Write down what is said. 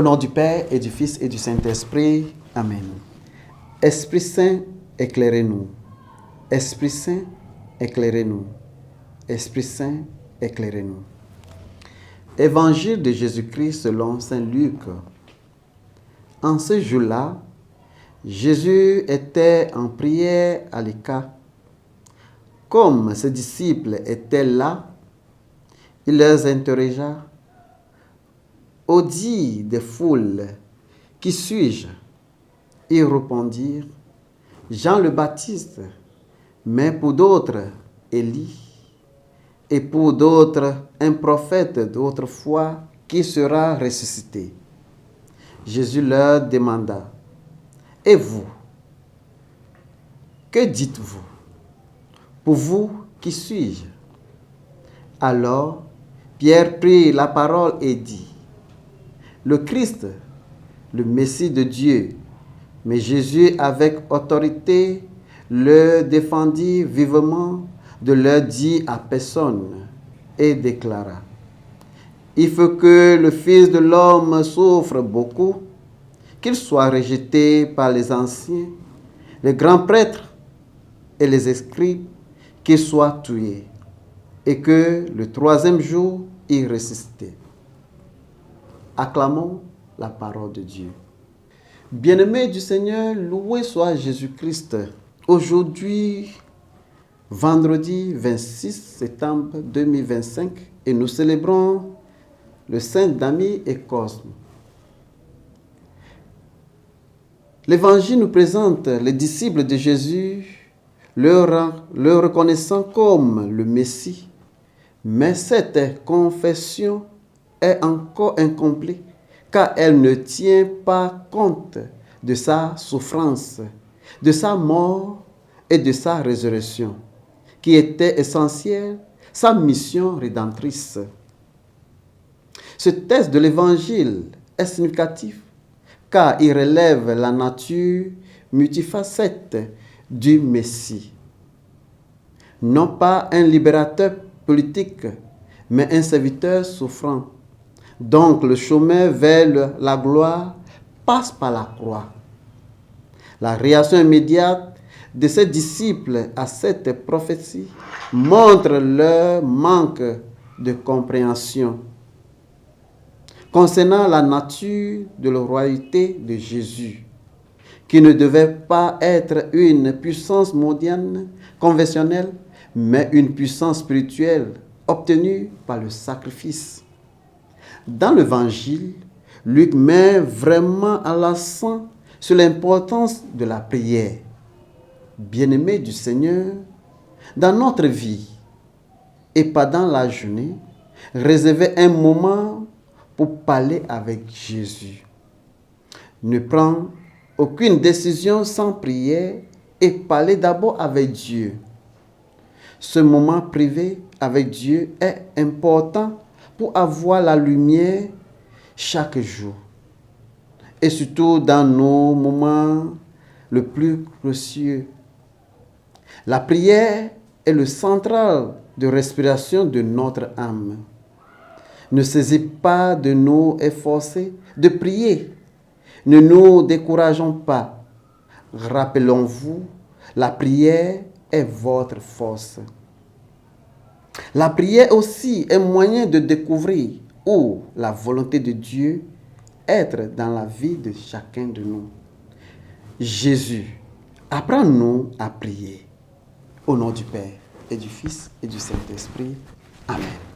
nom du Père et du Fils et du Saint-Esprit. Amen. Esprit Saint, éclairez-nous. Esprit Saint, éclairez-nous. Esprit Saint, éclairez-nous. Évangile de Jésus-Christ selon saint Luc. En ce jour-là, Jésus était en prière à l'écart. Comme ses disciples étaient là, il les interrogea. Au dit des foules, qui suis-je? Ils répondirent, Jean le Baptiste, mais pour d'autres, Élie, et pour d'autres, un prophète d'autrefois qui sera ressuscité. Jésus leur demanda, et vous, que dites-vous? Pour vous, qui suis-je? Alors, Pierre prit la parole et dit, le Christ, le Messie de Dieu. Mais Jésus, avec autorité, le défendit vivement de leur dire à personne et déclara, il faut que le Fils de l'homme souffre beaucoup, qu'il soit rejeté par les anciens, les grands prêtres et les scribes, qu'il soit tué, et que le troisième jour, il ressuscite. Acclamons la parole de Dieu. Bien-aimés du Seigneur, loué soit Jésus-Christ. Aujourd'hui, vendredi 26 septembre 2025, et nous célébrons le Saint Damien et Cosme. L'Évangile nous présente les disciples de Jésus, le reconnaissant comme le Messie. Mais cette confession est encore incomplète, car elle ne tient pas compte de sa souffrance, de sa mort et de sa résurrection, qui était essentielle, sa mission rédemptrice. Ce texte de l'Évangile est significatif, car il relève la nature multifacette du Messie. Non pas un libérateur politique, mais un serviteur souffrant. Donc le chemin vers la gloire passe par la croix. La réaction immédiate de ses disciples à cette prophétie montre leur manque de compréhension concernant la nature de la royauté de Jésus, qui ne devait pas être une puissance mondiale conventionnelle, mais une puissance spirituelle obtenue par le sacrifice. Dans l'Évangile, Luc met vraiment à l'accent sur l'importance de la prière. Bien-aimés du Seigneur, dans notre vie et pendant la journée, réservez un moment pour parler avec Jésus. Ne prends aucune décision sans prière et parlez d'abord avec Dieu. Ce moment privé avec Dieu est important pour avoir la lumière chaque jour. Et surtout dans nos moments les plus précieux. La prière est le central de respiration de notre âme. Ne cessez pas de nous efforcer de prier. Ne nous décourageons pas. Rappelons-vous, la prière est votre force. La prière aussi est un moyen de découvrir où la volonté de Dieu être dans la vie de chacun de nous. Jésus, apprends-nous à prier. Au nom du Père et du Fils et du Saint-Esprit. Amen.